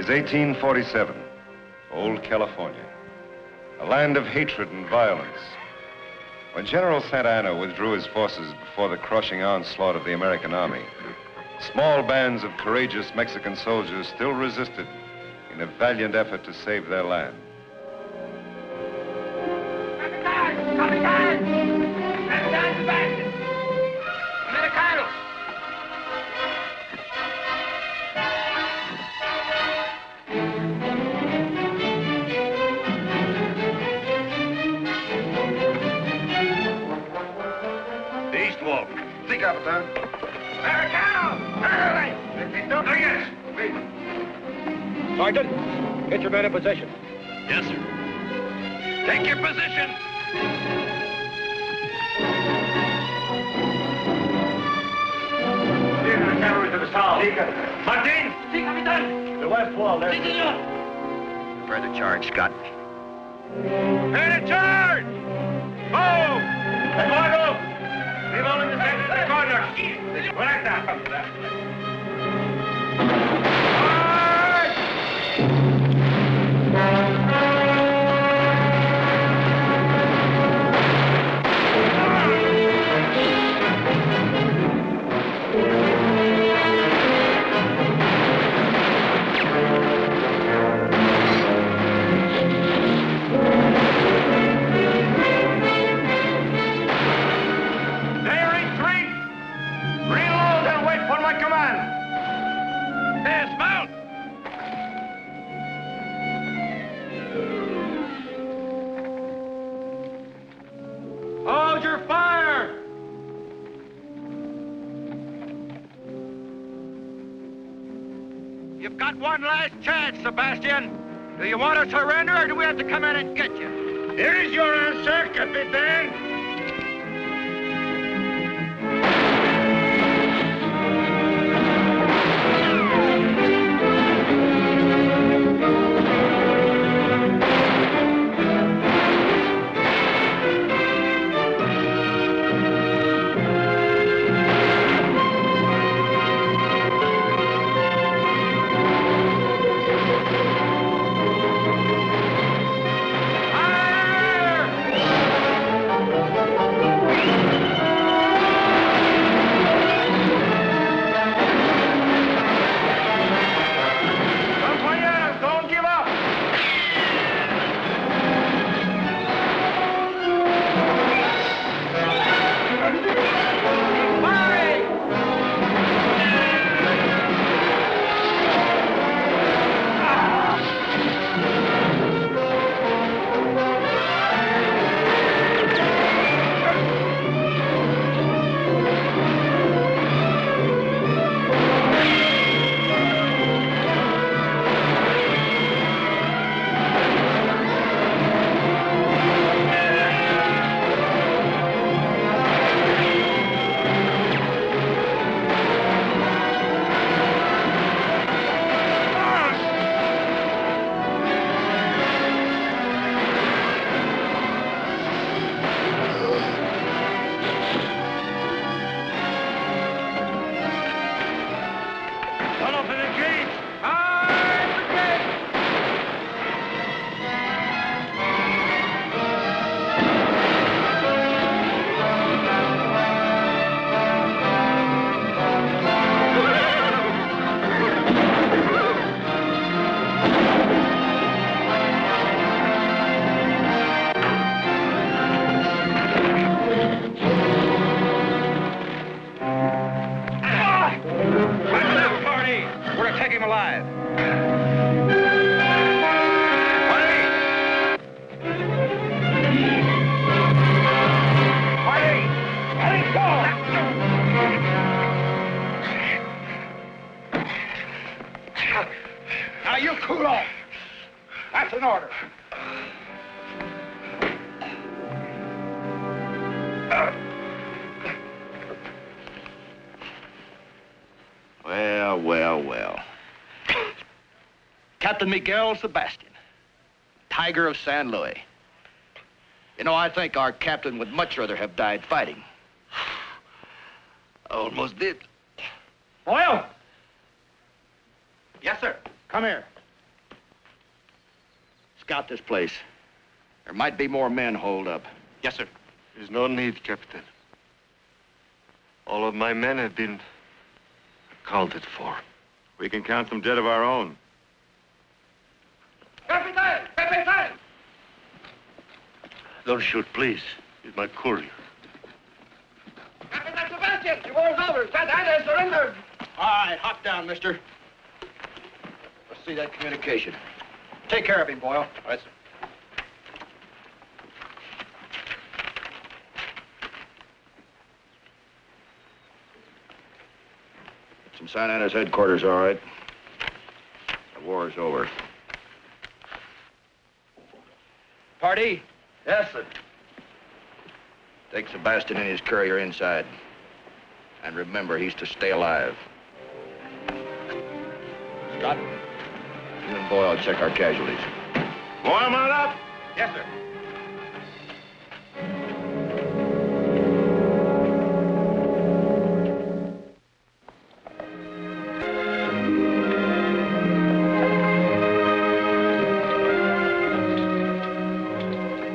is 1847, old California, a land of hatred and violence. When General Santa Anna withdrew his forces before the crushing onslaught of the American army, small bands of courageous Mexican soldiers still resisted in a valiant effort to save their land. Sí, Capitán. Americano! Yes. Sergeant, get your men in position. Yes, sir. Take your position. Lead the cavalry to the south. Martin! Sí, capitán. The west wall, there. Sí, señor. Prepare to charge, Scott. Prepare to charge! Move! Eduardo! Leave all in the center of the corner. Like that. Hold your fire! You've got one last chance, Sebastian. Do you want to surrender, or do we have to come in and get you? Here is your answer, Capitan. Now you cool off. That's an order. Well. Captain Miguel Sebastian, Tiger of San Luis. You know, I think our captain would much rather have died fighting. Almost did. Oil! Yes, sir. Come here. Scout this place. There might be more men holed up. Yes, sir. There's no need, Captain. All of my men have been accounted for. We can count them dead of our own. Captain! Captain! Don't shoot, please. He's my courier. Captain Sebastian, the war's over. Santa Ana has surrendered. All right, hop down, mister. Let's see that communication. Take care of him, Boyle. All right, sir. It's in Santa Ana's headquarters, all right. The war's over. Party? Yes, sir. Take Sebastian and his courier inside. And remember, he's to stay alive. Scott, you and Boyle check our casualties. Boil mount up. Yes, sir.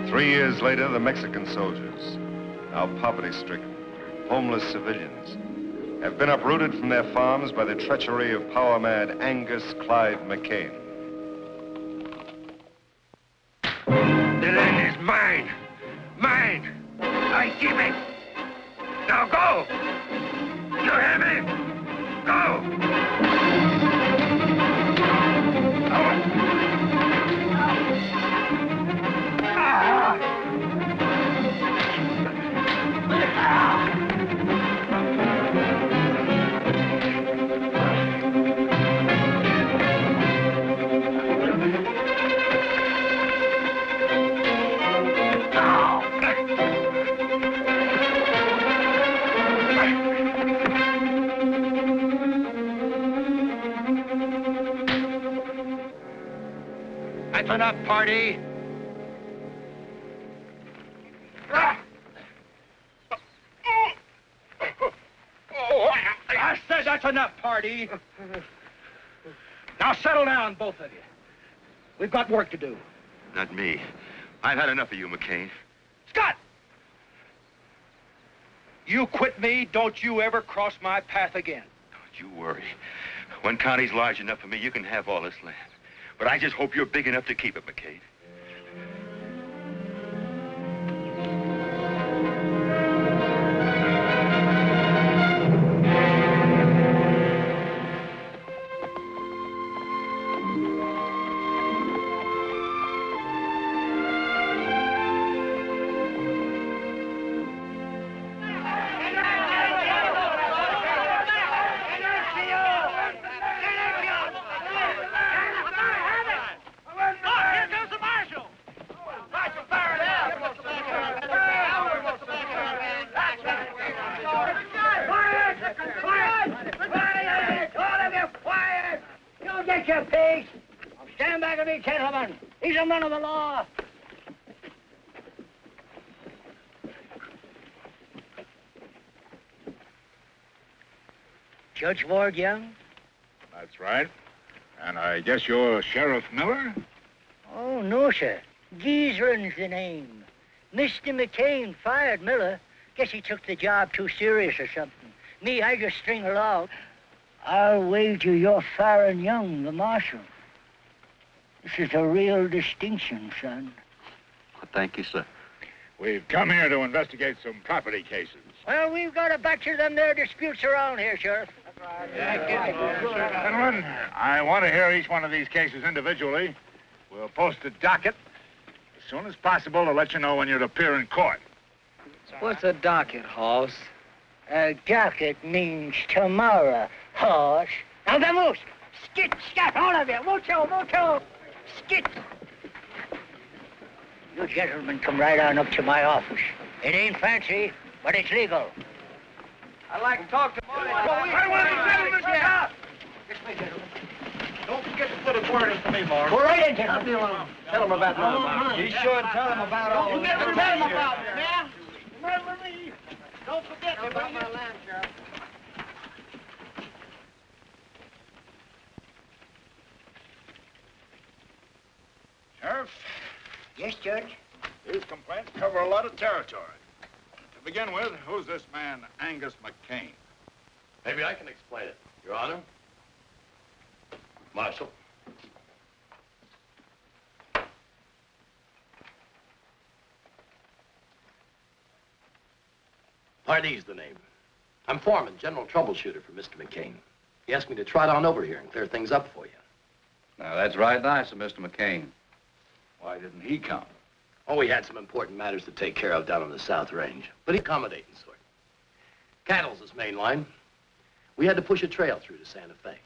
3 years later, the Mexican soldiers, now poverty-stricken, homeless civilians, have been uprooted from their farms by the treachery of power-mad Angus Clyde McCain. The land is mine. Mine. I keep it. Now go. You hear me? Go. That's enough, party. I said that's enough, party. Now settle down, both of you. We've got work to do. Not me. I've had enough of you, McCain. Scott! You quit me, don't you ever cross my path again. Don't you worry. One county's large enough for me, you can have all this land. But I just hope you're big enough to keep it, McCain. Gentlemen, he's a man of the law. Judge Ward Young? That's right. And I guess you're Sheriff Miller? Oh, no, sir. Geezering's the name. Mr. McCain fired Miller. Guess he took the job too serious or something. Me, I just string along. I'll wager you're firing Young, the marshal. This is a real distinction, son. Thank you, sir. We've come here to investigate some property cases. Well, we've got a batch of them there disputes around here, Sheriff. Gentlemen, I want to hear each one of these cases individually. We'll post a docket as soon as possible to let you know when you'd appear in court. What's a docket, Hoss? A docket means tomorrow, horse. Now, vamos! Skit, scat, all of you! Mucho, mucho! Skit! You gentlemen come right on up to my office. It ain't fancy, but it's legal. I'd like to talk to Molly. I want the gentlemen to stop. This way, gentlemen. Don't forget to put a word in for me, Mark. Go right in, gentlemen. Tell him about that. Be sure and tell him about all Don't this. forget to tell them about it, yeah? Remember me. Don't forget about my land, Sheriff. Sheriff? Sheriff, Yes, Judge. these complaints cover a lot of territory. To begin with, who's this man, Angus McCain? Maybe I can explain it, Your Honor. Marshal. Pardee's the name. I'm foreman, general troubleshooter for Mr. McCain. He asked me to trot on over here and clear things up for you. Now, that's right nice of Mr. McCain. Why didn't he come? Oh, we had some important matters to take care of down on the South Range, but he's accommodating sort. Cattle's his main line. We had to push a trail through to Santa Fe.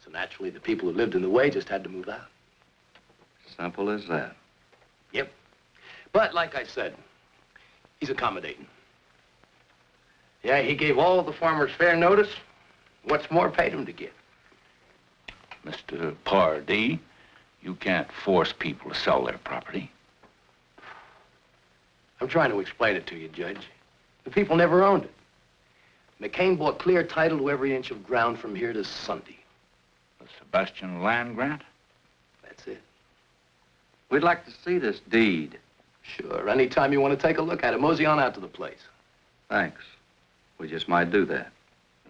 So naturally, the people who lived in the way just had to move out. Simple as that. Yep. But like I said, he's accommodating. Yeah, he gave all the farmers fair notice. What's more, paid him to give. Mr. Pardee, you can't force people to sell their property. I'm trying to explain it to you, Judge. The people never owned it. McCain bought clear title to every inch of ground from here to Sunday. The Sebastian land grant? That's it. We'd like to see this deed. Sure, anytime you want to take a look at it, mosey on out to the place. Thanks. We just might do that.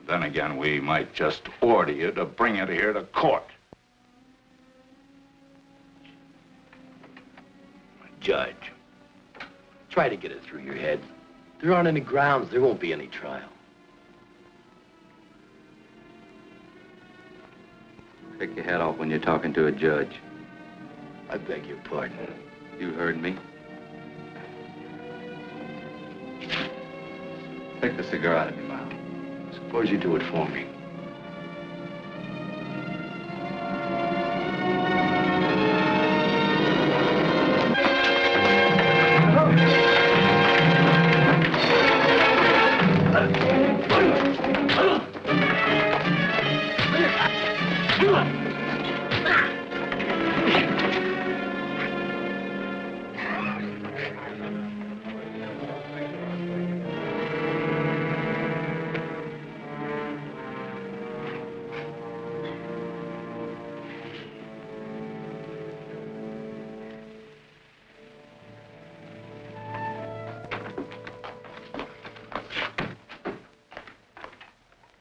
Then again, we might just order you to bring it here to court. Judge, try to get it through your head. There aren't any grounds, there won't be any trial. Take your hat off when you're talking to a judge. I beg your pardon. You heard me. Take the cigar out of your mouth. Suppose you do it for me.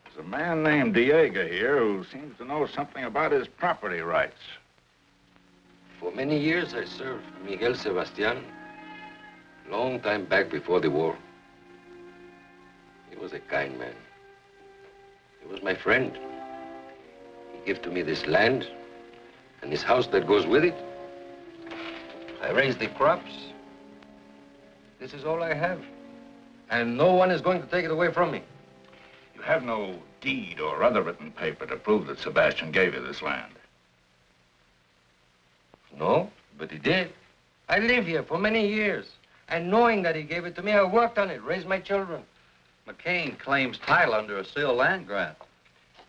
There's a man named Diego here who seems to know something about his property rights. For many years, I served Miguel Sebastian. Long time back before the war. He was a kind man. He was my friend. He gave to me this land and this house that goes with it. I raised the crops. This is all I have. And no one is going to take it away from me. You have no deed or other written paper to prove that Sebastian gave you this land. No, but he did. I lived here for many years. And knowing that he gave it to me, I worked on it, raised my children. McCain claims title under a sealed land grant.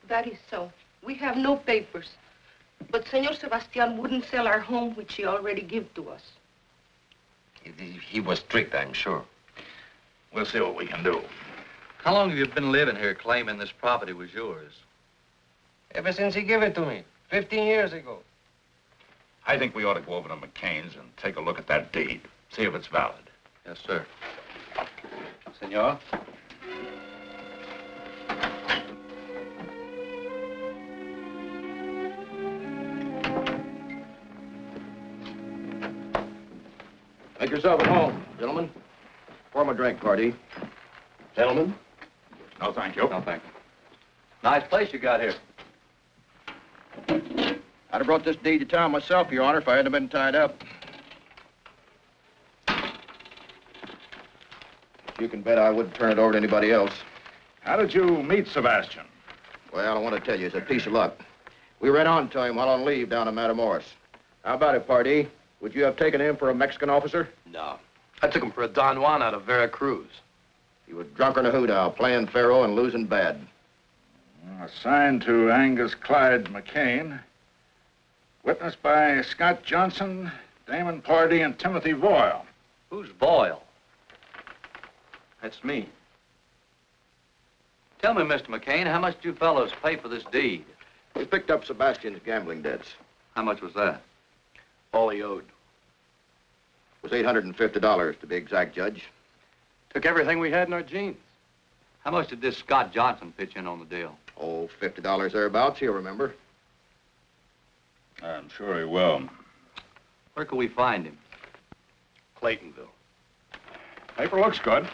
That is so. We have no papers. But Senor Sebastian wouldn't sell our home, which he already gave to us. He was strict, I'm sure. We'll see what we can do. How long have you been living here claiming this property was yours? Ever since he gave it to me, 15 years ago. I think we ought to go over to McCain's and take a look at that deed, see if it's valid. Yes, sir. Senor? Make yourself at home, gentlemen. Pour him a drink, Pardee. Gentlemen? No, thank you. No, thank you. Nice place you got here. I'd have brought this deed to town myself, Your Honor, if I hadn't been tied up. You can bet I wouldn't turn it over to anybody else. How did you meet Sebastian? Well, I want to tell you, it's a piece of luck. We ran on to him while on leave down in Matamoros. How about it, Pardee? Would you have taken him for a Mexican officer? No. I took him for a Don Juan out of Veracruz. He was drunk on a hoot-owl, playing faro and losing bad. Assigned to Angus Clyde McCain. Witnessed by Scott Johnson, Damon Pardee, and Timothy Boyle. Who's Boyle? That's me. Tell me, Mr. McCain, how much did you fellows pay for this deed? We picked up Sebastian's gambling debts. How much was that? All he owed. was $850 to be exact, Judge. Took everything we had in our jeans. How much did this Scott Johnson pitch in on the deal? Oh, $50 thereabouts, he'll remember. I'm sure he will. Where can we find him? Claytonville. Paper looks good.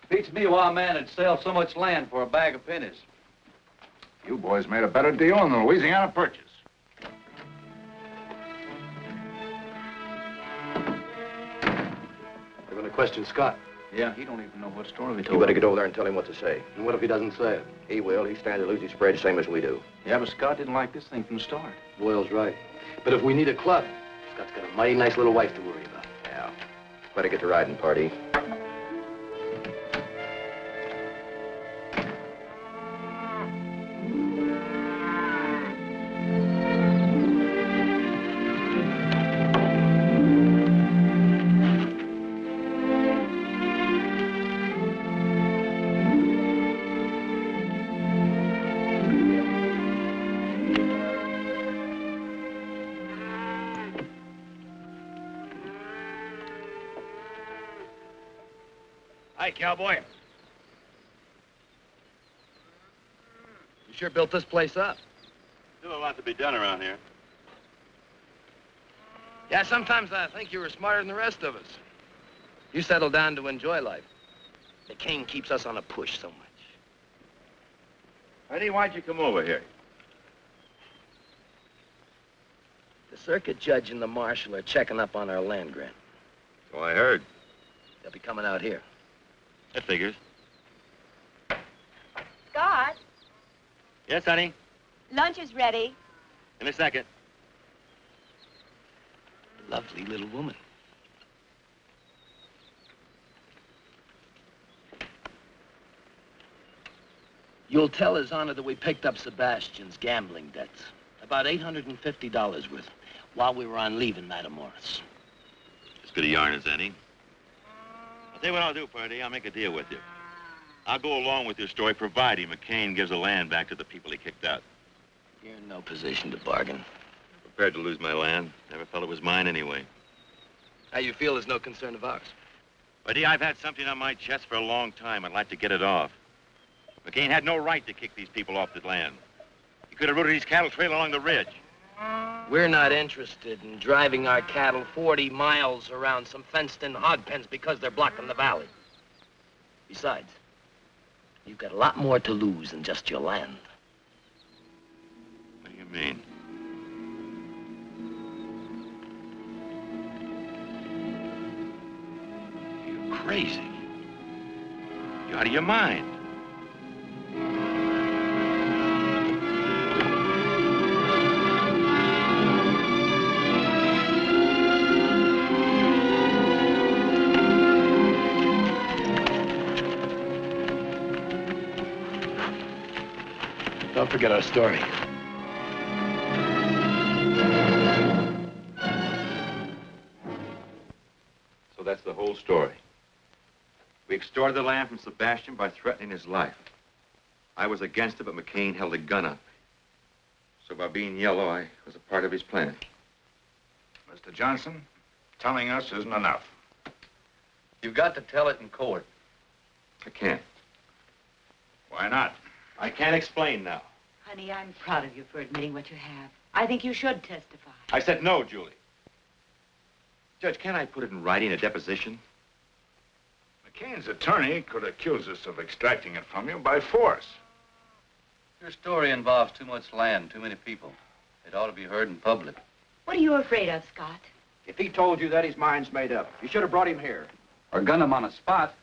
Beats me why a man would sell so much land for a bag of pennies. You boys made a better deal in the Louisiana Purchase. They're going to question Scott. Yeah, he don't even know what story we You told. better get over there and tell him what to say. And what if he doesn't say it? He will. He stands to lose his spread same as we do. Yeah, but Scott didn't like this thing from the start. Boyle's right. But if we need a club, Scott's got a mighty nice little wife to worry about. Yeah. Better get to riding, Pardee. Hi, cowboy. You sure built this place up. Still a lot to be done around here. Yeah, sometimes I think you were smarter than the rest of us. You settled down to enjoy life. The king keeps us on a push so much. Eddie, why'd you come over here? The circuit judge and the marshal are checking up on our land grant. So I heard. They'll be coming out here. That figures. Scott, Yes, honey? lunch is ready. In a second. Lovely little woman. You'll tell His Honor that we picked up Sebastian's gambling debts. About $850 worth while we were on leave in Matamoros. As good a yarn as any. I'll tell you what I'll do, Pardee. I'll make a deal with you. I'll go along with your story, providing McCain gives the land back to the people he kicked out. You're in no position to bargain. Prepared to lose my land. Never felt it was mine anyway. How you feel is no concern of ours. Pardee, I've had something on my chest for a long time. I'd like to get it off. McCain had no right to kick these people off the land. He could have routed his cattle trail along the ridge. We're not interested in driving our cattle 40 miles around some fenced-in hog pens because they're blocking the valley. Besides, you've got a lot more to lose than just your land. What do you mean? You're crazy. You're out of your mind. Don't forget our story. So that's the whole story. We extorted the land from Sebastian by threatening his life. I was against it, but McCain held a gun up. So by being yellow, I was a part of his plan. Mr. Johnson, telling us isn't enough. You've got to tell it in court. I can't. Why not? I can't explain now. Honey, I'm proud of you for admitting what you have. I think you should testify. I said no, Julie. Judge, can't I put it in writing, a deposition? McCain's attorney could accuse us of extracting it from you by force. Your story involves too much land, too many people. It ought to be heard in public. What are you afraid of, Scott? If he told you that, his mind's made up. You should have brought him here. Or gun him on a spot.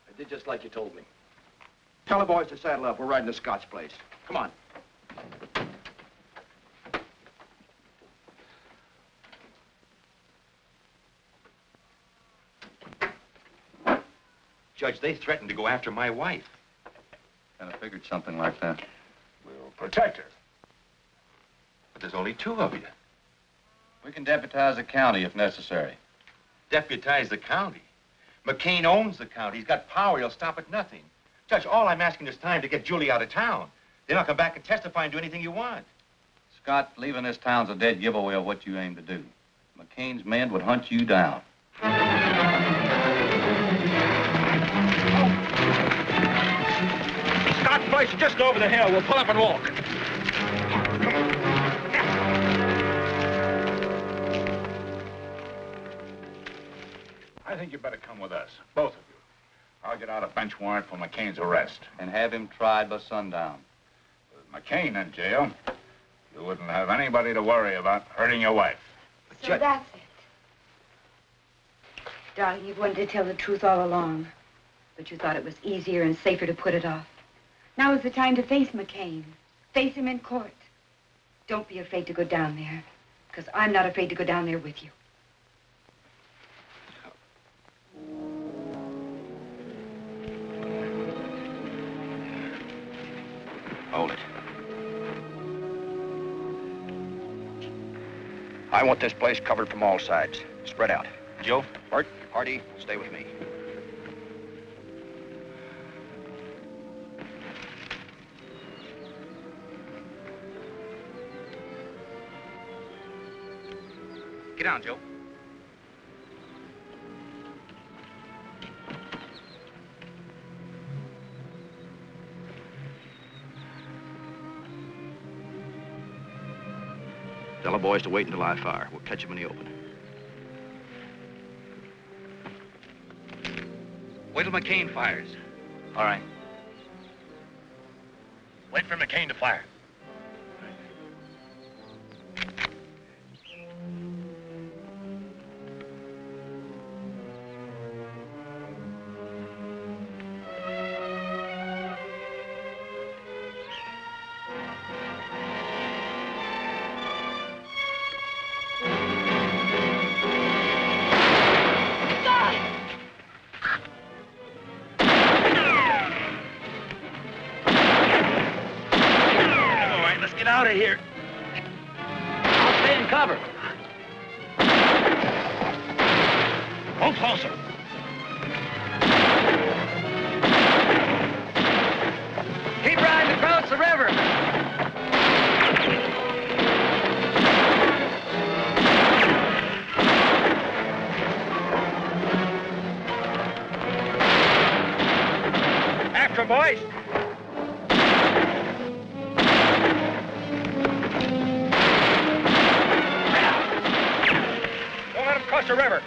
I did just like you told me. Tell the boys to saddle up. We're riding to Scott's place. Come on. Judge, they threatened to go after my wife. Kind of figured something like that. We'll protect her. But there's only two of you. We can deputize the county if necessary. Deputize the county. McCain owns the county. He's got power. He'll stop at nothing. Judge, all I'm asking is time to get Julie out of town. Then I'll come back and testify and do anything you want. Scott, leaving this town's a dead giveaway of what you aim to do. McCain's men would hunt you down. Scott's place is just over the hill. We'll pull up and walk. I think you better come with us, both of you. I'll get out a bench warrant for McCain's arrest. And have him tried by sundown. With McCain in jail, you wouldn't have anybody to worry about hurting your wife. So that's it. Darling, you've wanted to tell the truth all along. But you thought it was easier and safer to put it off. Now is the time to face McCain. Face him in court. Don't be afraid to go down there. Because I'm not afraid to go down there with you. Hold it. I want this place covered from all sides. Spread out. Joe? Bart? Hardy, stay with me. Get down, Joe. Tell the boys to wait until I fire. We'll catch them in the open. Wait till McCain fires. All right. Wait for McCain to fire. Out of here. I'll stay in cover. Go closer. Keep riding across the river. After 'em, boys. Across the river.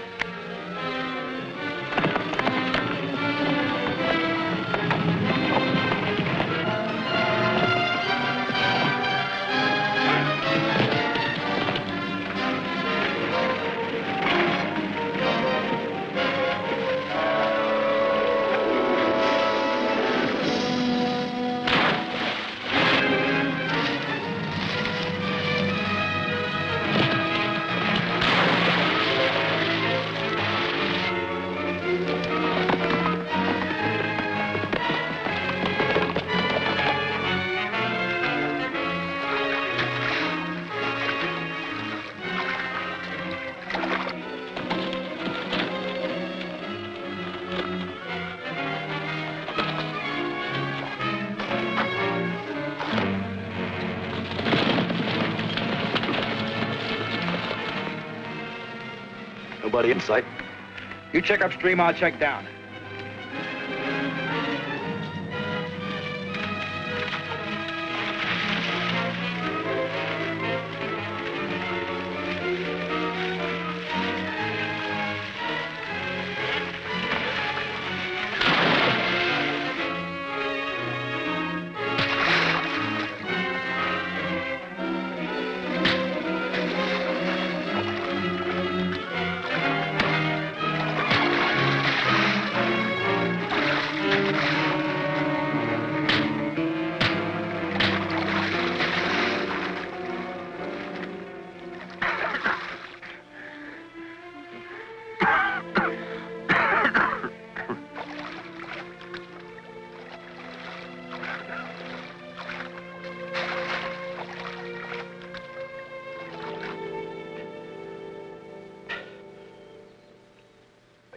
Nobody in sight. You check upstream, I'll check down.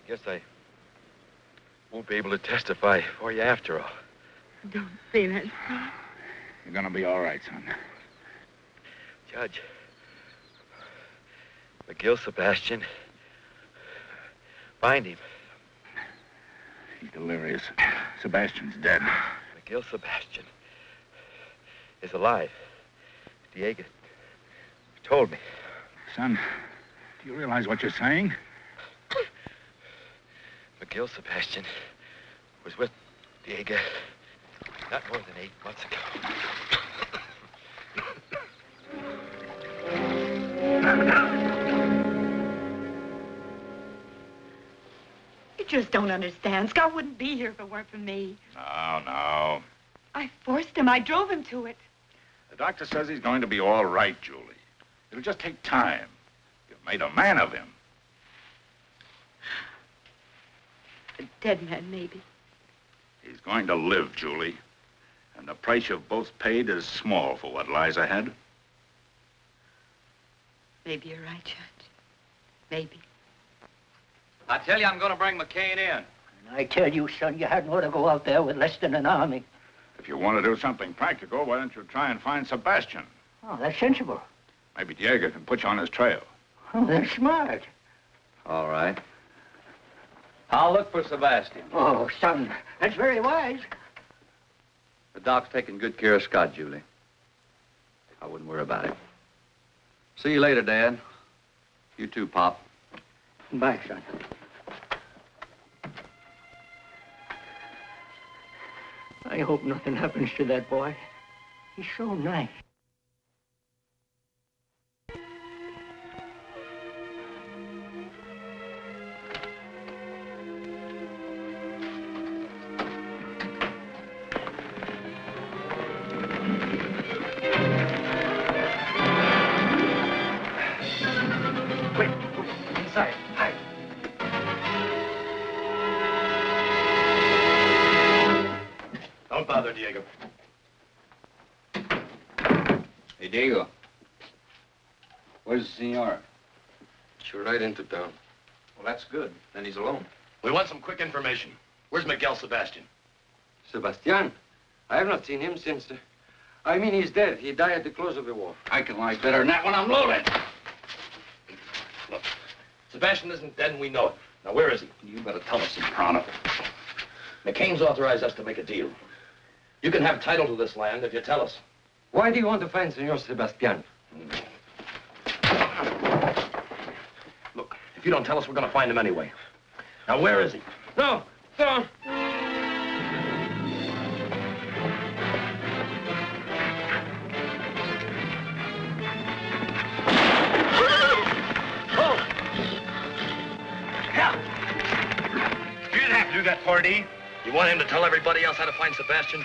Guess I won't be able to testify for you after all. Don't say that, son. You're gonna be all right, son. Judge, Miguel Sebastian. Find him. He's delirious. Sebastian's dead. Miguel Sebastian is alive. Diego told me. Son, do you realize what you're saying? Miguel Sebastian was with Diego not more than 8 months ago. You just don't understand. Scott wouldn't be here if it weren't for me. No. I forced him. I drove him to it. The doctor says he's going to be all right, Julie. It'll just take time. You've made a man of him. A dead man, maybe. He's going to live, Julie. And the price you've both paid is small for what lies ahead. Maybe you're right, Judge. Maybe. I tell you, I'm going to bring McCain in. And I tell you, son, you hadn't ought to go out there with less than an army. If you want to do something practical, why don't you try and find Sebastian? Oh, that's sensible. Maybe Diego can put you on his trail. Oh, that's smart. All right. I'll look for Sebastian. Oh, son, that's very wise. The doc's taking good care of Scott, Julie. I wouldn't worry about it. See you later, Dad. You too, Pop. Bye, son. I hope nothing happens to that boy. He's so nice. Inside. Hide. Don't bother, Diego. Hey, Diego. Where's the senor? She right into town. Well, that's good. Then he's alone. We want some quick information. Where's Miguel Sebastian? Sebastian? I have not seen him since I mean, he's dead. He died at the close of the war. I can lie better than that when I'm loaded. Look, Sebastian isn't dead and we know it. Now, where is he? You better tell us, Soprano. McCain's authorized us to make a deal. You can have title to this land if you tell us. Why do you want to find Senor Sebastian? Look, if you don't tell us, we're going to find him anyway. Now, where is he? No, no. You didn't have to do that, Pardee. You want him to tell everybody else how to find Sebastian?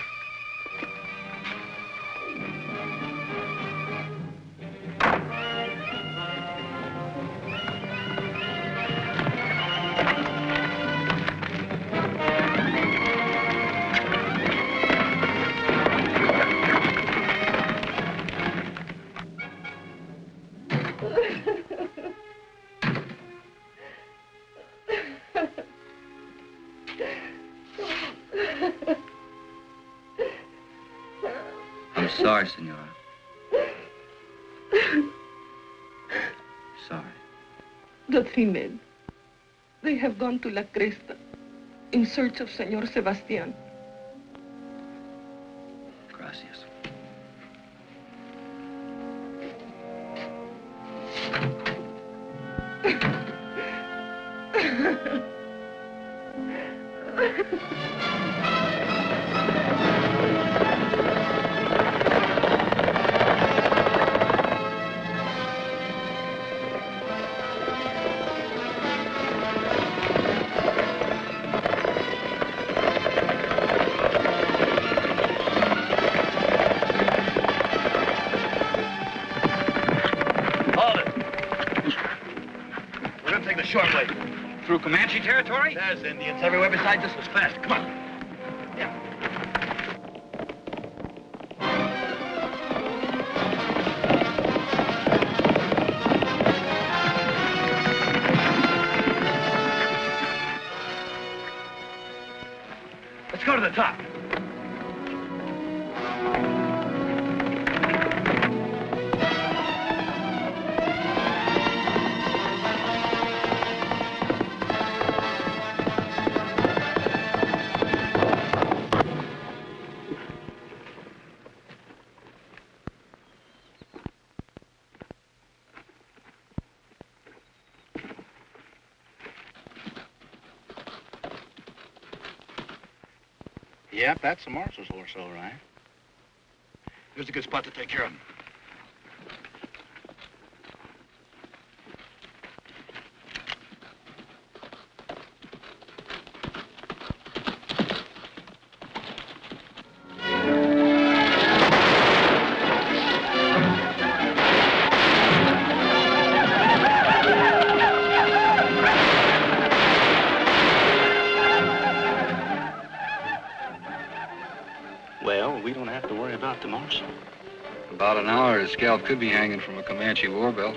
I'm sorry, senora. Sorry. The 3 men. They have gone to La Cresta in search of Senor Sebastian. Gracias. Short way. Through Comanche territory? There's Indians everywhere besides this was fast. Come on. Yeah. Let's go to the top. Yep, that's the marshal's horse, all right. Here's a good spot to take care of him. Well, we don't have to worry about the marshal. About an hour, his scalp could be hanging from a Comanche war belt.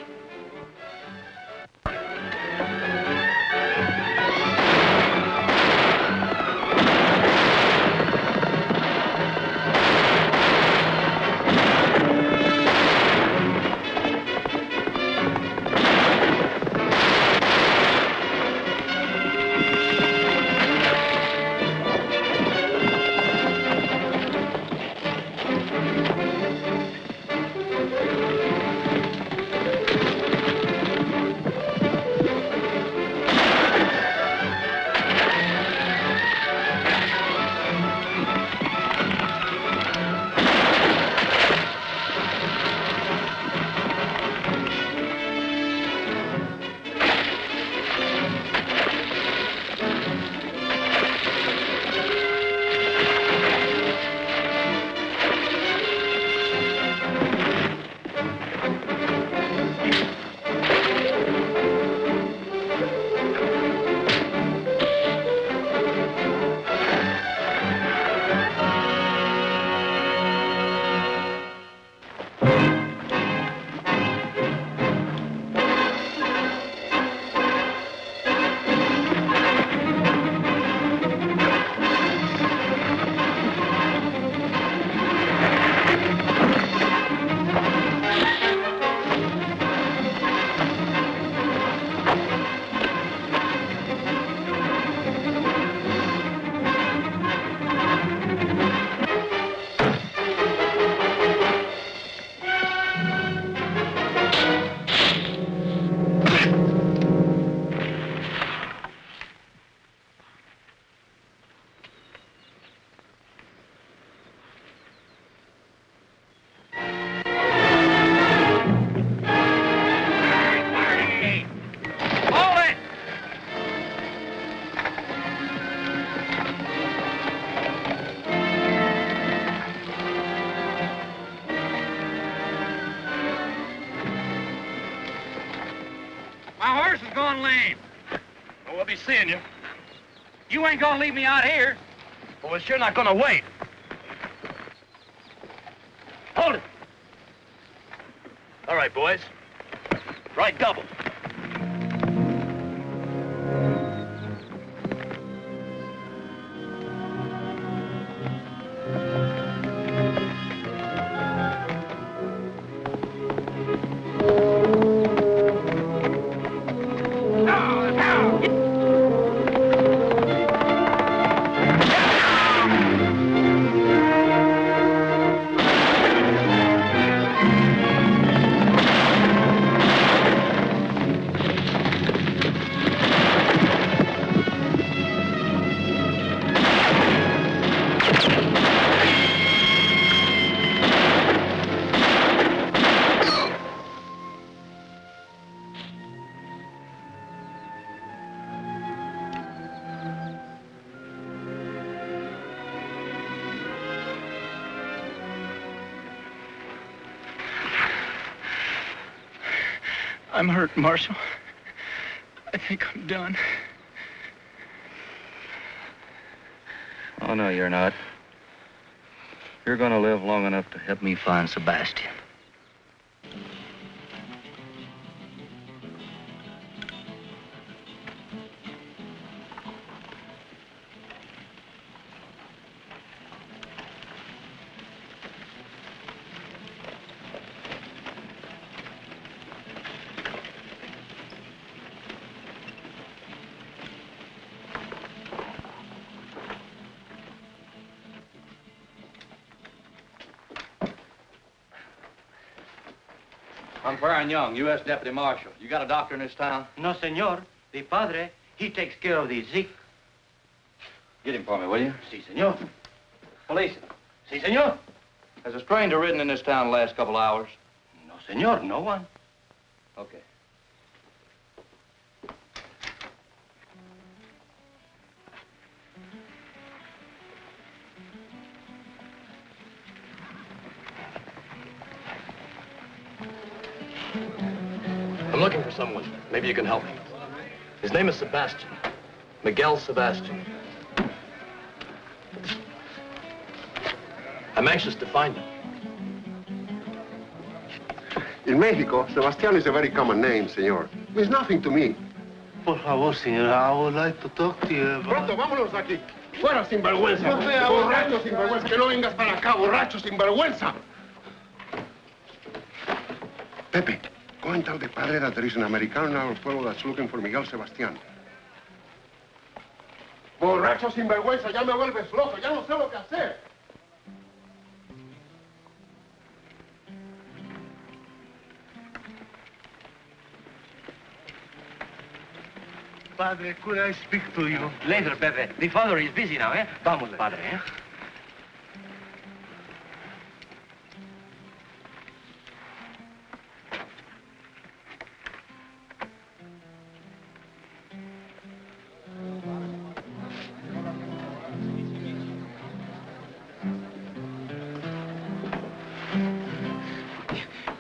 My horse has gone lame. Well, we'll be seeing you. You ain't gonna leave me out here. Well, we're sure not gonna wait. Hold it. All right, boys. Right double. I'm hurt, Marshal. I think I'm done. Oh, no, you're not. You're gonna live long enough to help me find Sebastian. I'm Baron Young, U.S. Deputy Marshal. You got a doctor in this town? No, senor. The padre, he takes care of the sick. Get him for me, will you? Si, senor. Police. Si, senor. Has a stranger ridden in this town the last couple hours? No, senor. No one. Okay. I'm looking for someone. Maybe you can help me. His name is Sebastian. Miguel Sebastian. I'm anxious to find him. In Mexico, Sebastián is a very common name, senor. It means nothing to me. Por favor, señor, I would like to talk to you about... Pronto, vámonos de aquí. Fuera, sinvergüenza. Borracho, sinvergüenza. Que no vengas para acá, borracho, sinvergüenza. Pepe, go and tell the padre that there is an American in our pueblo that's looking for Miguel Sebastián. Borracho, sinvergüenza, ya me vuelves loco. Ya no sé lo que hacer. Padre, could I speak to you? Later, Pepe. The father is busy now, eh? Vamos, padre, eh?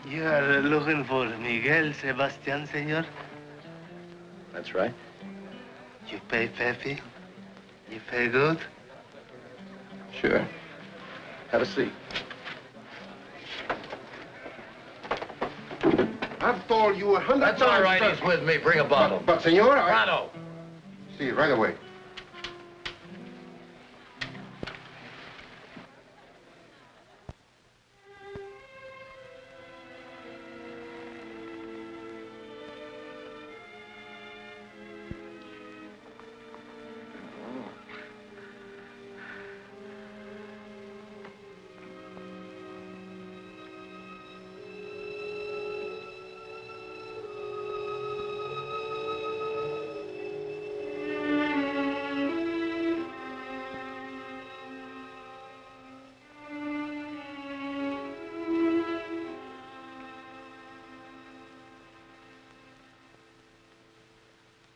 You are looking for Miguel Sebastián, señor? That's right. You pay Pepe? You pay good? Sure. Have a seat. I've told you 100 times. That's all right. He's with me. Bring a bottle. But senor, I... Prado. See, right away.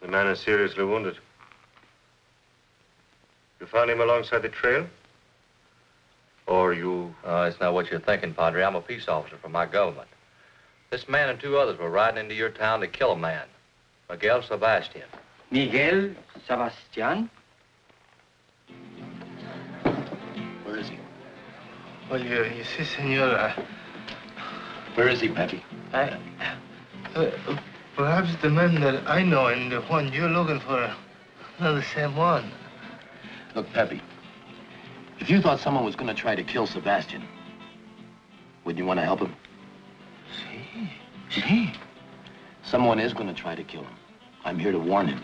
The man is seriously wounded. You found him alongside the trail? Or you... Oh, it's not what you're thinking, Padre. I'm a peace officer for my government. This man and two others were riding into your town to kill a man, Miguel Sebastian. Miguel Sebastián? Where is he? Well, you see, senor, Where is he, Pepe? Perhaps the man that I know and the one you're looking for are not the same one. Look, Pepe, if you thought someone was going to try to kill Sebastian, wouldn't you want to help him? See. Someone is going to try to kill him. I'm here to warn him.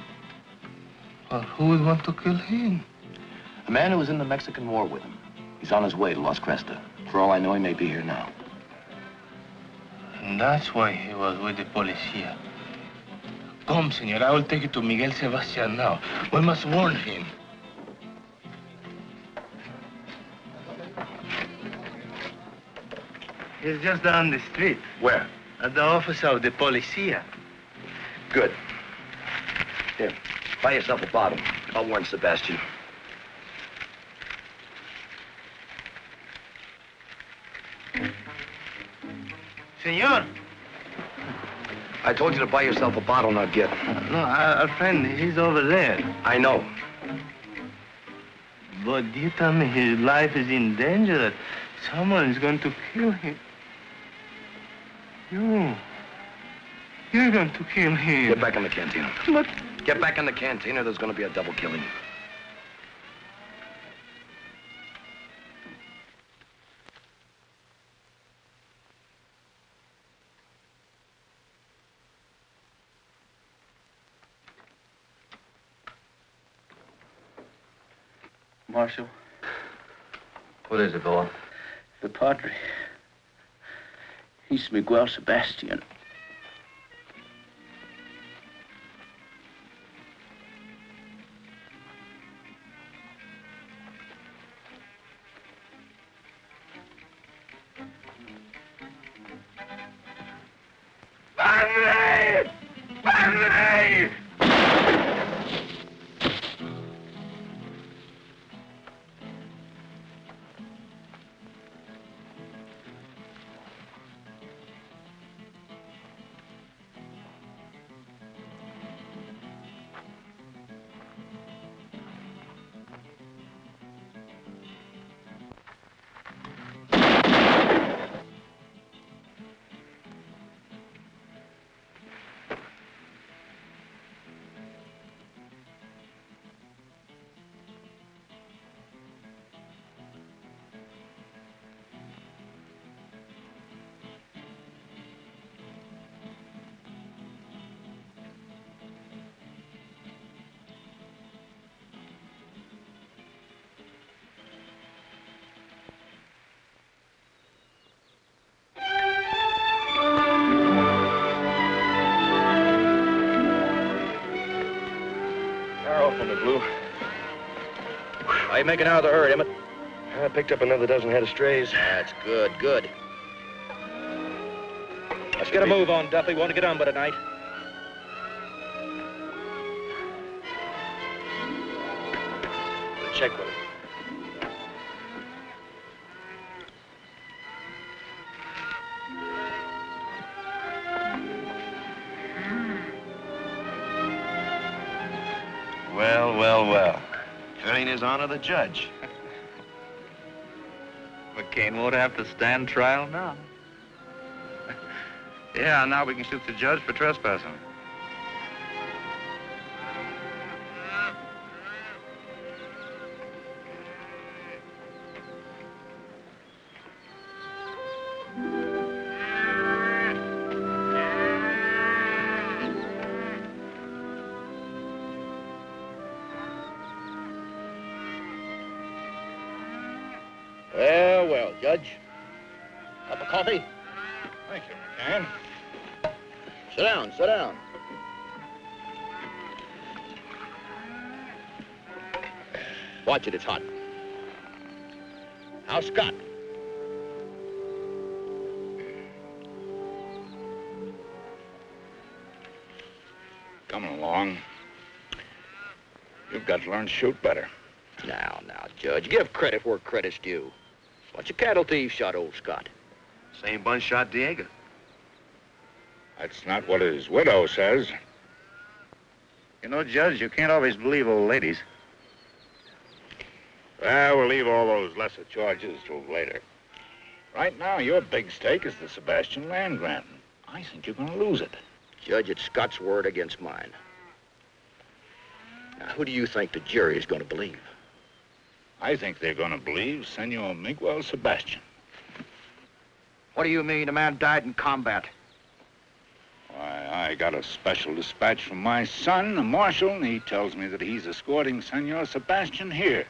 Well, who would want to kill him? A man who was in the Mexican War with him. He's on his way to Las Crestas. For all I know, he may be here now. And that's why he was with the policia. Come, senor, I will take you to Miguel Sebastián now. We must warn him. He's just down the street. Where? At the office of the policia. Good. Here, buy yourself a bottle. I'll warn Sebastian. Senor. I told you to buy yourself a bottle, not get. No, our friend, he's over there. I know. But you tell me his life is in danger, that someone is going to kill him. You're going to kill him. Get back in the cantina. But... Get back in the cantina, there's going to be a double killing. Marshal. What is it, boy? The Padre. He's Miguel Sebastian. Padre! Padre! From the blue. How you making out of the herd, Emmett? I picked up another dozen head of strays. That's good, good. Let's get a move on, Duffy. Want to get on by tonight. Check with him. Well, well, well. Filling his honor, the judge. McCain won't have to stand trial now. Yeah, now we can shoot the judge for trespassing. Well, well, Judge. Cup of coffee? Thank you, McCann. Sit down, sit down. Watch it, it's hot. How's Scott? Coming along. You've got to learn to shoot better. Now, Judge, give credit where credit's due. Bunch of cattle thieves shot old Scott. Same bunch shot Diego. That's not what his widow says. You know, Judge, you can't always believe old ladies. Well, we'll leave all those lesser charges till later. Right now, your big stake is the Sebastian land grant. I think you're going to lose it. Judge, it's Scott's word against mine. Now, who do you think the jury is going to believe? I think they're going to believe Senor Miguel Sebastian. What do you mean a man died in combat? Why, I got a special dispatch from my son, the marshal, and he tells me that he's escorting Senor Sebastian here.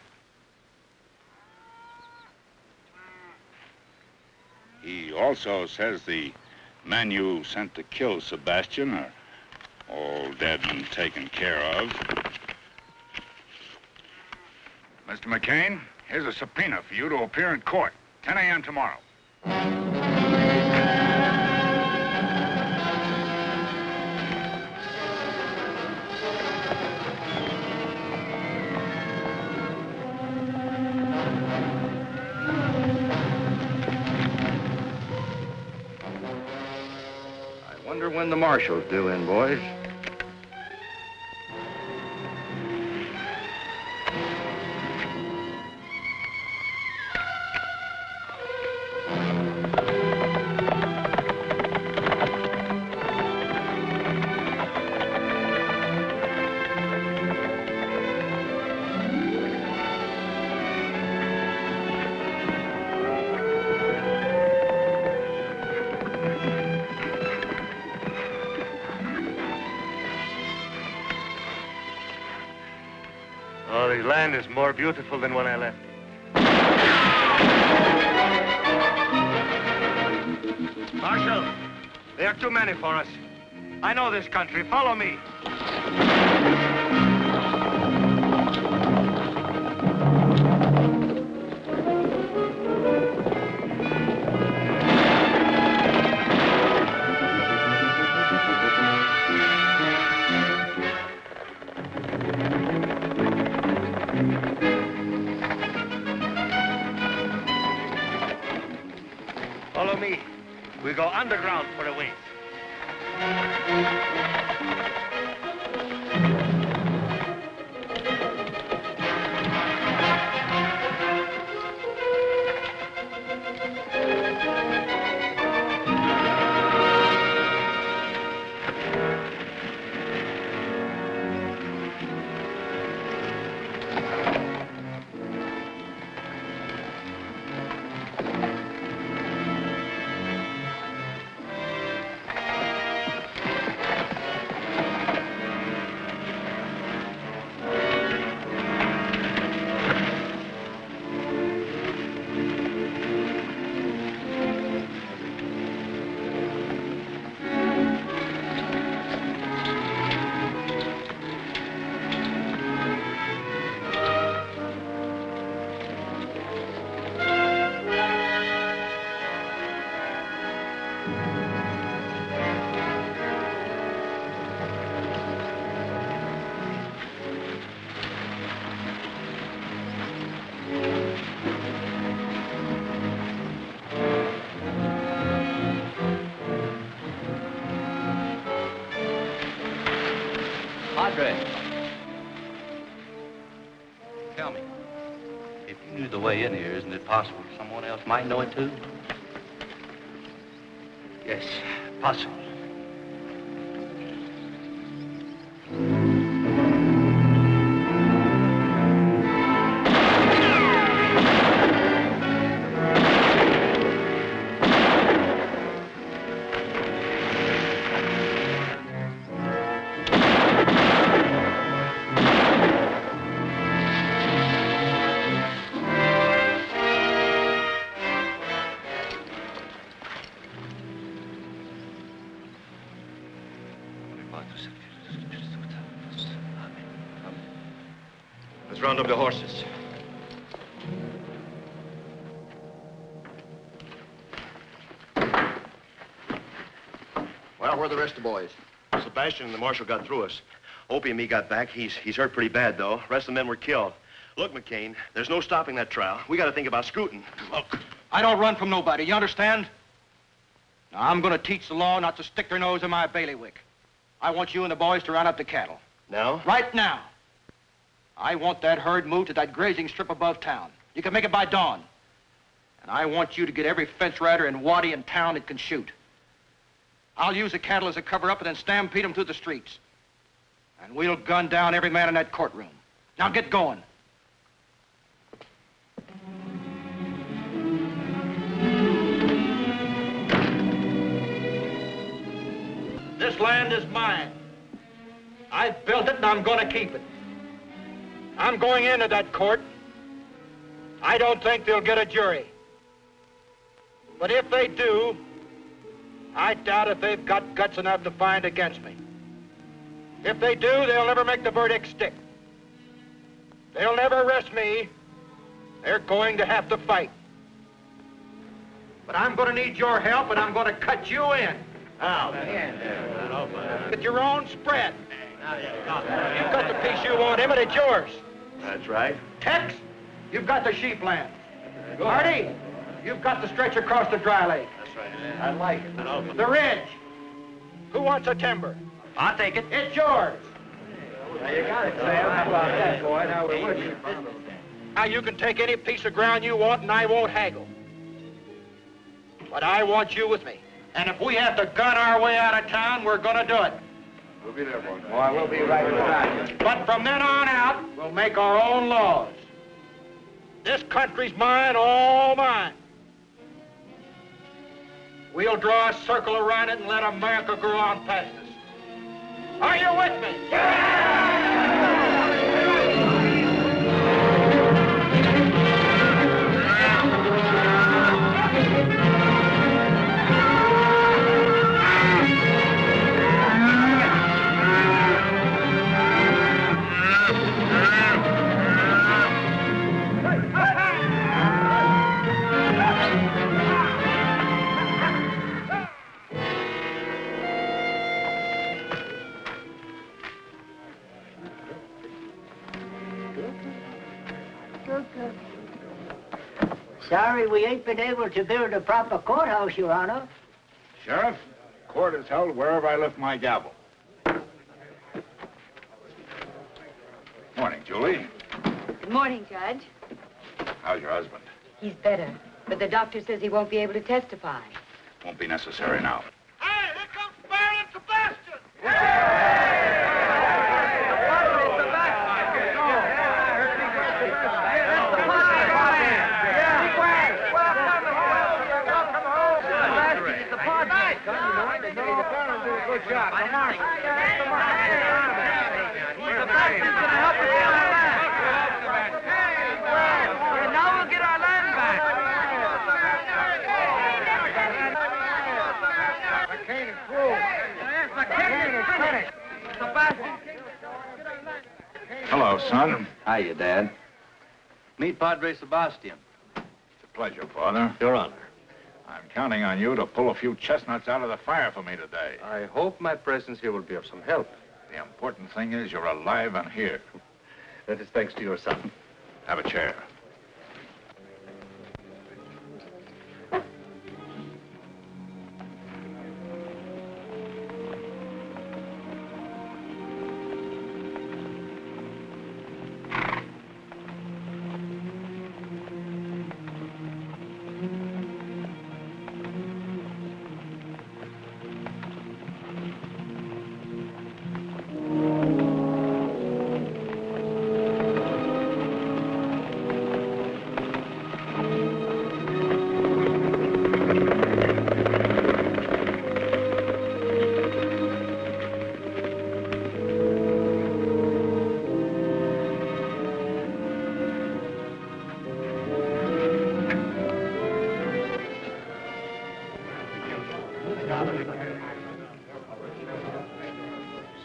He also says the men you sent to kill Sebastian are all dead and taken care of. Mr. McCain, here's a subpoena for you to appear in court, 10 a.m. tomorrow. I wonder when the marshal's due in, boys. Oh, the land is more beautiful than when I left. Marshal, there are too many for us. I know this country. Follow me. Follow me. We go underground for a ways. Padre, tell me, if you knew the way in here, isn't it possible someone else might know it too? Yes, possible. Let's round up the horses. Well, where are the rest of the boys? Sebastian and the marshal got through us. Opie and me got back. He's hurt pretty bad, though. Rest of the men were killed. Look, McCain, there's no stopping that trial. We got to think about scooting. Look, I don't run from nobody, you understand? Now, I'm going to teach the law not to stick their nose in my bailiwick. I want you and the boys to round up the cattle. Now? Right now. I want that herd moved to that grazing strip above town. You can make it by dawn. And I want you to get every fence rider and waddy in town that can shoot. I'll use the cattle as a cover-up and then stampede them through the streets. And we'll gun down every man in that courtroom. Now get going. This land is mine. I built it and I'm going to keep it. I'm going into that court. I don't think they'll get a jury. But if they do, I doubt if they've got guts enough to find against me. If they do, they'll never make the verdict stick. They'll never arrest me. They're going to have to fight. But I'm going to need your help, and I'm going to cut you in. Oh, man. With your own spread. You've got the piece you want, Emmett, it's yours. That's right. Tex, you've got the sheep land. Marty, you've got the stretch across the dry lake. That's right. I like it. The ridge. Who wants a timber? I'll take it. It's yours. Now, you got it, Sam. How about that, boy? Now we're with you. Now, you can take any piece of ground you want, and I won't haggle. But I want you with me. And if we have to gun our way out of town, we're going to do it. We'll be there, boy. Boy, we'll be right behind you. But from then on out, we'll make our own laws. This country's mine, all mine. We'll draw a circle around it and let America grow on past us. Are you with me? Yeah! Sorry we ain't been able to build a proper courthouse, Your Honor. Sheriff, court is held wherever I lift my gavel. Morning, Julie. Good morning, Judge. How's your husband? He's better, but the doctor says he won't be able to testify. Won't be necessary now. Hey, here comes Baron Sebastian! Good job. Come on. Now we'll get our land back. McCain is through. McCain is finished. Sebastian. Hello, son. Hiya, Dad. Meet Padre Sebastian. It's a pleasure, Father. Your Honor. I'm counting on you to pull a few chestnuts out of the fire for me today. I hope my presence here will be of some help. The important thing is you're alive and here. That is thanks to your son. Have a chair.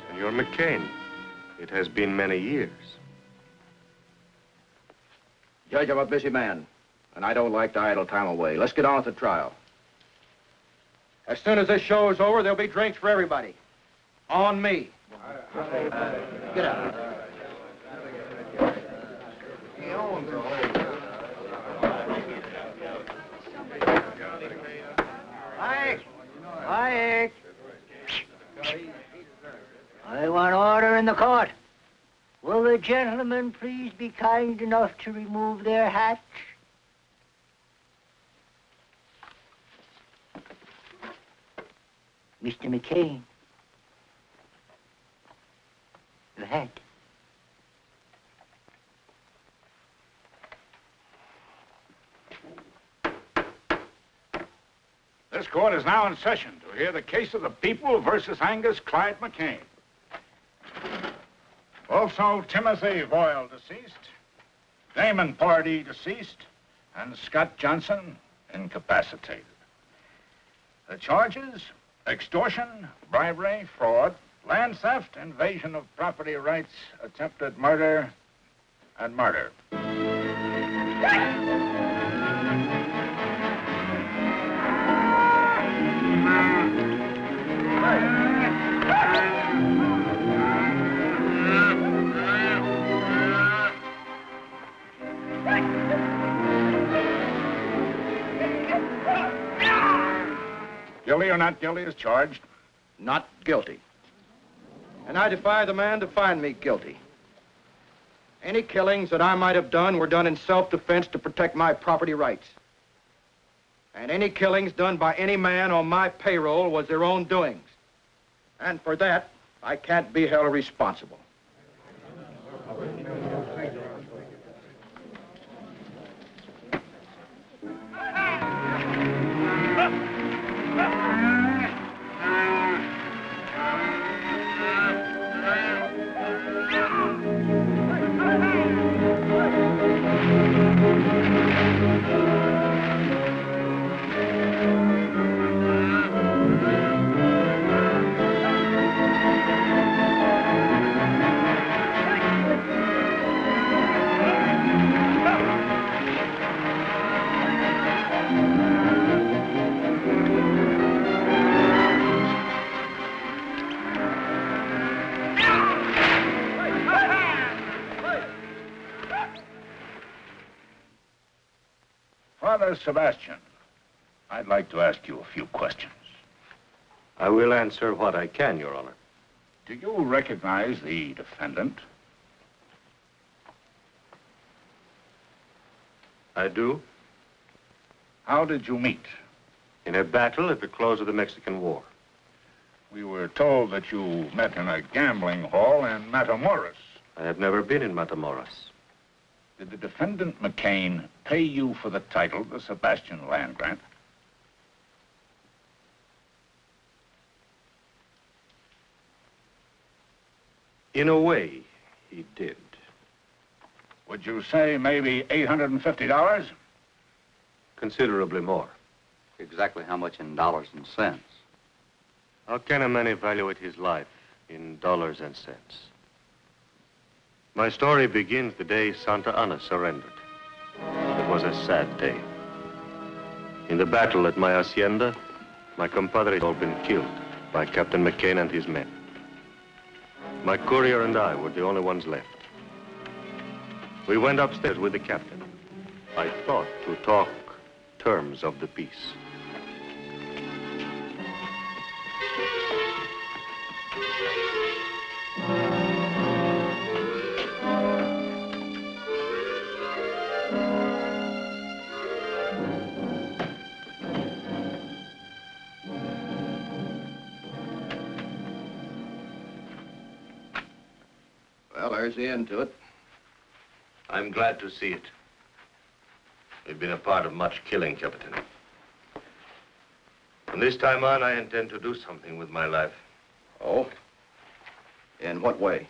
Senor McCain, it has been many years. Judge, I'm a busy man, and I don't like to idle time away. Let's get on with the trial. As soon as this show is over, there'll be drinks for everybody. On me. Get out. Ike! Ike! I want order in the court. Will the gentlemen please be kind enough to remove their hats? Mr. McCain. Your hat. This court is now in session to hear the case of the people versus Angus Clyde McCain. Also, Timothy Voyle, deceased, Damon Pardee, deceased, and Scott Johnson, incapacitated. The charges: extortion, bribery, fraud, land theft, invasion of property rights, attempted murder, and murder. Guilty or not guilty as charged? Not guilty. And I defy the man to find me guilty. Any killings that I might have done were done in self-defense to protect my property rights. And any killings done by any man on my payroll was their own doings. And for that, I can't be held responsible. Father Sebastian, I'd like to ask you a few questions. I will answer what I can, Your Honor. Do you recognize the defendant? I do. How did you meet? In a battle at the close of the Mexican War. We were told that you met in a gambling hall in Matamoros. I have never been in Matamoros. Did the defendant McCain pay you for the title, the Sebastian land grant? In a way, he did. Would you say maybe $850? Considerably more. Exactly how much in dollars and cents? How can a man evaluate his life in dollars and cents? My story begins the day Santa Ana surrendered. It was a sad day. In the battle at my hacienda, my compadre had all been killed by Captain McCain and his men. My courier and I were the only ones left. We went upstairs with the captain. I thought to talk terms of the peace. Well, there's the end to it. I'm glad to see it. We've been a part of much killing, Captain. From this time on, I intend to do something with my life. Oh? In what way?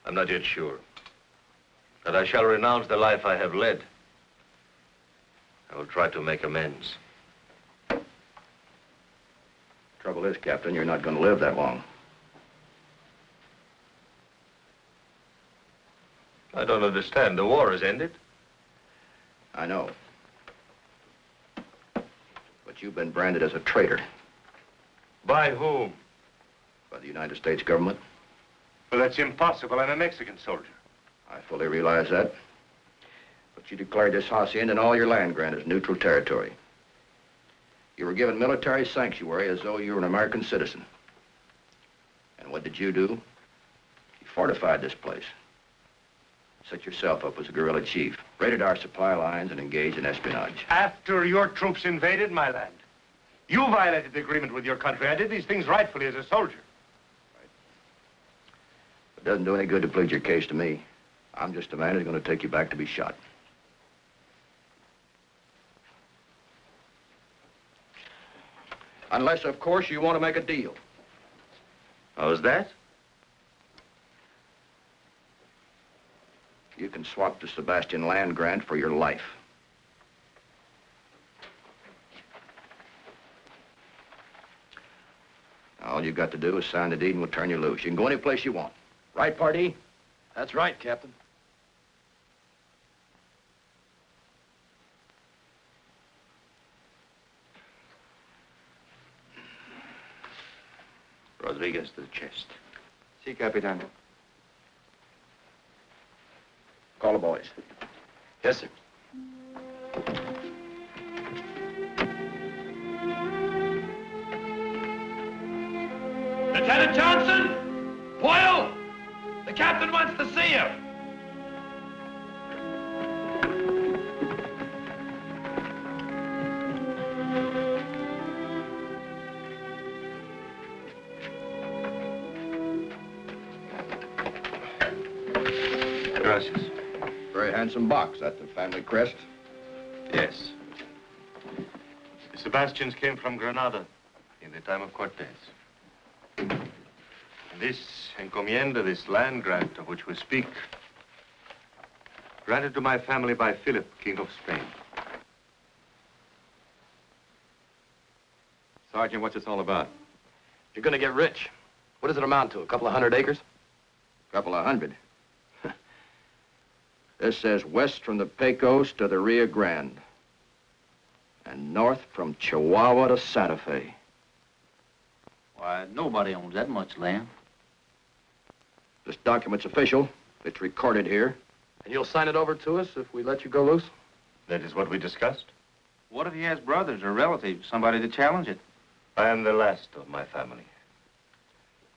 I'm not yet sure. But I shall renounce the life I have led. I will try to make amends. Trouble is, Captain, you're not going to live that long. I don't understand. The war has ended. I know. But you've been branded as a traitor. By whom? By the United States government. Well, that's impossible. I'm a Mexican soldier. I fully realize that. But you declared this hacienda and all your land grant as neutral territory. You were given military sanctuary as though you were an American citizen. And what did you do? You fortified this place. Set yourself up as a guerrilla chief, raided our supply lines, and engaged in espionage. After your troops invaded my land, you violated the agreement with your country. I did these things rightfully as a soldier. It doesn't do any good to plead your case to me. I'm just a man who's going to take you back to be shot. Unless, of course, you want to make a deal. How's that? You can swap the Sebastian land grant for your life. All you've got to do is sign the deed and we'll turn you loose. You can go any place you want. Right, Pardee? That's right, Captain. Rodriguez to the chest. Si, Capitan. Call the boys. Yes, sir. Lieutenant Johnson! Boyle! The captain wants to see you. Gracias. Very handsome box. That the family crest? Yes. The Sebastians came from Granada in the time of Cortez. And this encomienda, this land grant of which we speak, granted to my family by Philip, King of Spain. Sergeant, what's this all about? You're going to get rich. What does it amount to? A couple of 100 acres? Couple of 100. This says west from the Pecos to the Rio Grande. And north from Chihuahua to Santa Fe. Why, nobody owns that much land. This document's official. It's recorded here. And you'll sign it over to us if we let you go loose? That is what we discussed. What if he has brothers or relatives, somebody to challenge it? I am the last of my family.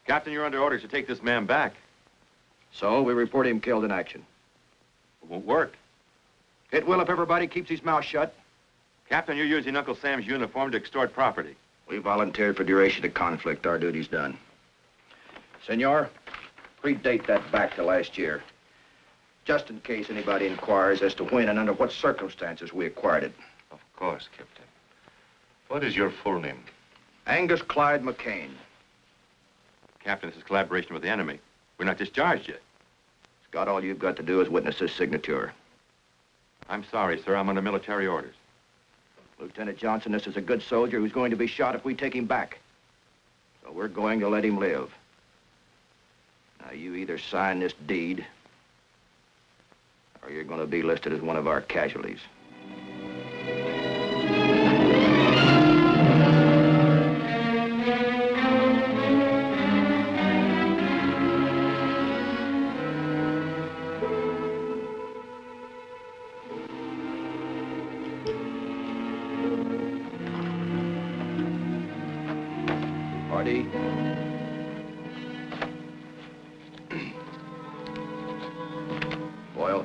Captain, you're under orders to take this man back. So we report him killed in action. It won't work. It will if everybody keeps his mouth shut. Captain, you're using Uncle Sam's uniform to extort property. We volunteered for duration of conflict. Our duty's done. Senor, predate that back to last year. Just in case anybody inquires as to when and under what circumstances we acquired it. Of course, Captain. What is your full name? Angus Clyde McCain. Captain, this is collaboration with the enemy. We're not discharged yet. Scott, all you've got to do is witness his signature. I'm sorry, sir. I'm under military orders. Lieutenant Johnson, this is a good soldier who's going to be shot if we take him back. So we're going to let him live. Now, you either sign this deed, or you're going to be listed as one of our casualties. Party. Boyle.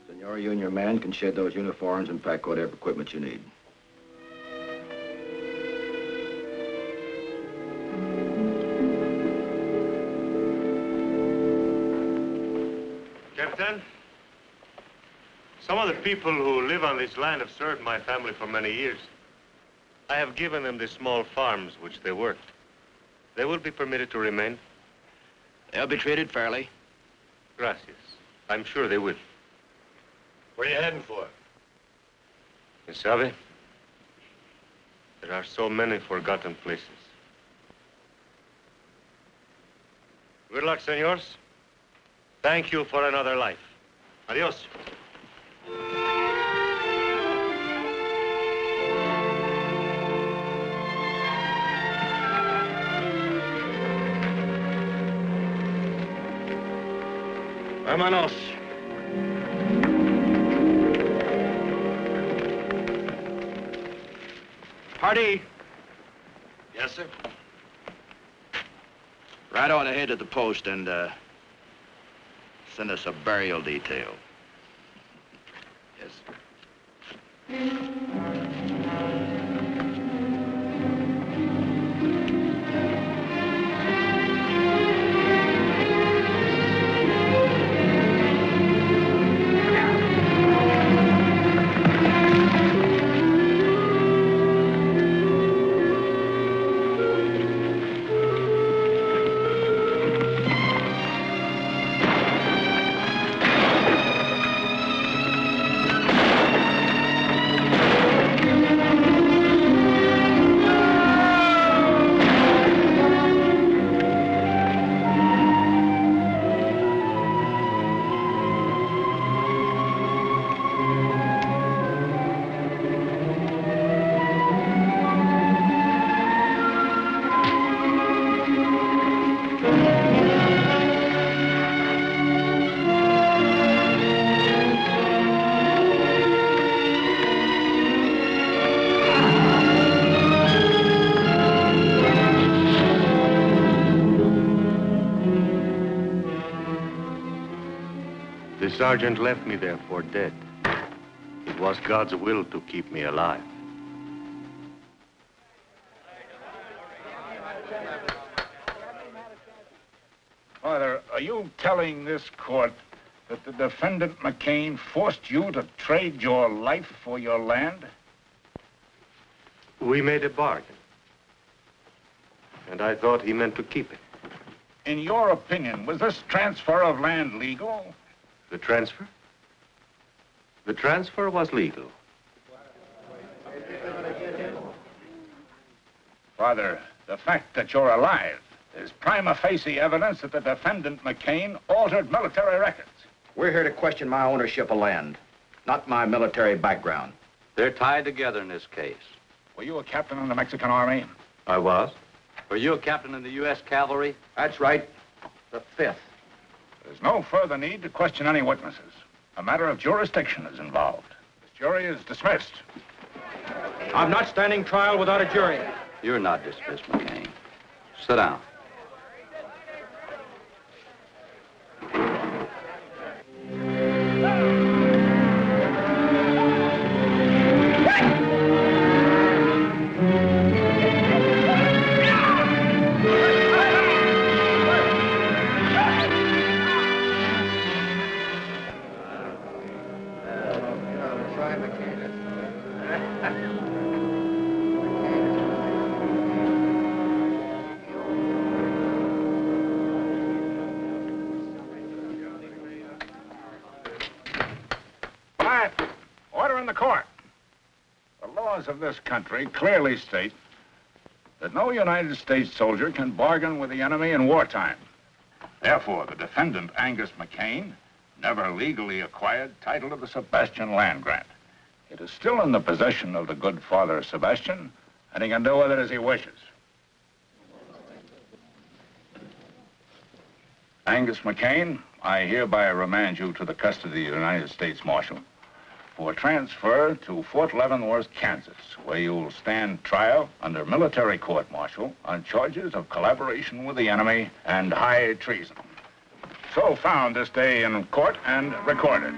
Senor, you and your man can shed those uniforms and pack whatever equipment you need. Captain, some of the people who live on this land have served my family for many years. I have given them the small farms which they worked. They will be permitted to remain. They'll be treated fairly. Gracias. I'm sure they will. Where are you heading for? You sabe, there are so many forgotten places. Good luck, senors. Thank you for another life. Adios. Vámonos. Party. Yes, sir. Right on ahead to the post and, send us a burial detail. Yes, sir. The sergeant left me there for dead. It was God's will to keep me alive. Father, are you telling this court that the defendant McCain forced you to trade your life for your land? We made a bargain. And I thought he meant to keep it. In your opinion, was this transfer of land legal? The transfer? The transfer was legal. Father, the fact that you're alive There's prima facie evidence that the defendant, McCain, altered military records. We're here to question my ownership of land, not my military background. They're tied together in this case. Were you a captain in the Mexican Army? I was. Were you a captain in the U.S. Cavalry? That's right. The 5th. There's no further need to question any witnesses. A matter of jurisdiction is involved. This jury is dismissed. I'm not standing trial without a jury. You're not dismissed, McCain. Sit down. Order in the court. The laws of this country clearly state that no United States soldier can bargain with the enemy in wartime. Therefore, the defendant, Angus McCain, never legally acquired title to the Sebastian land grant. It is still in the possession of the good Father Sebastian, and he can do with it as he wishes. Angus McCain, I hereby remand you to the custody of the United States Marshal for transfer to Fort Leavenworth, Kansas, where you will stand trial under military court-martial on charges of collaboration with the enemy and high treason. So found this day in court and recorded.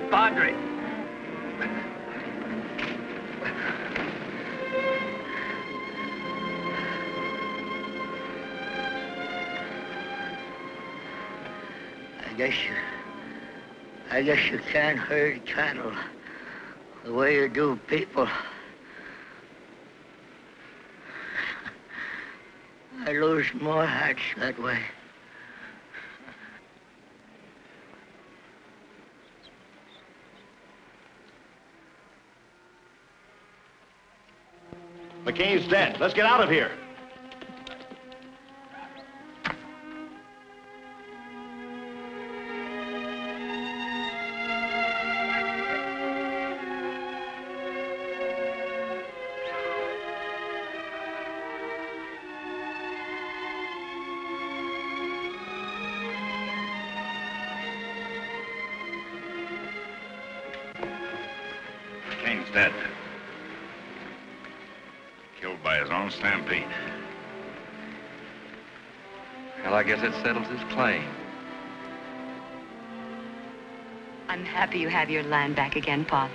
Padre. I guess you can't herd cattle the way you do people. I lose more hearts that way. McCain's dead. Let's get out of here. McCain's dead. Killed by his own stampede. Well, I guess it settles his claim. I'm happy you have your land back again, Father.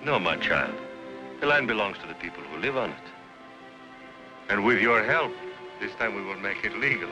No, my child. The land belongs to the people who live on it. And with your help, this time we will make it legal.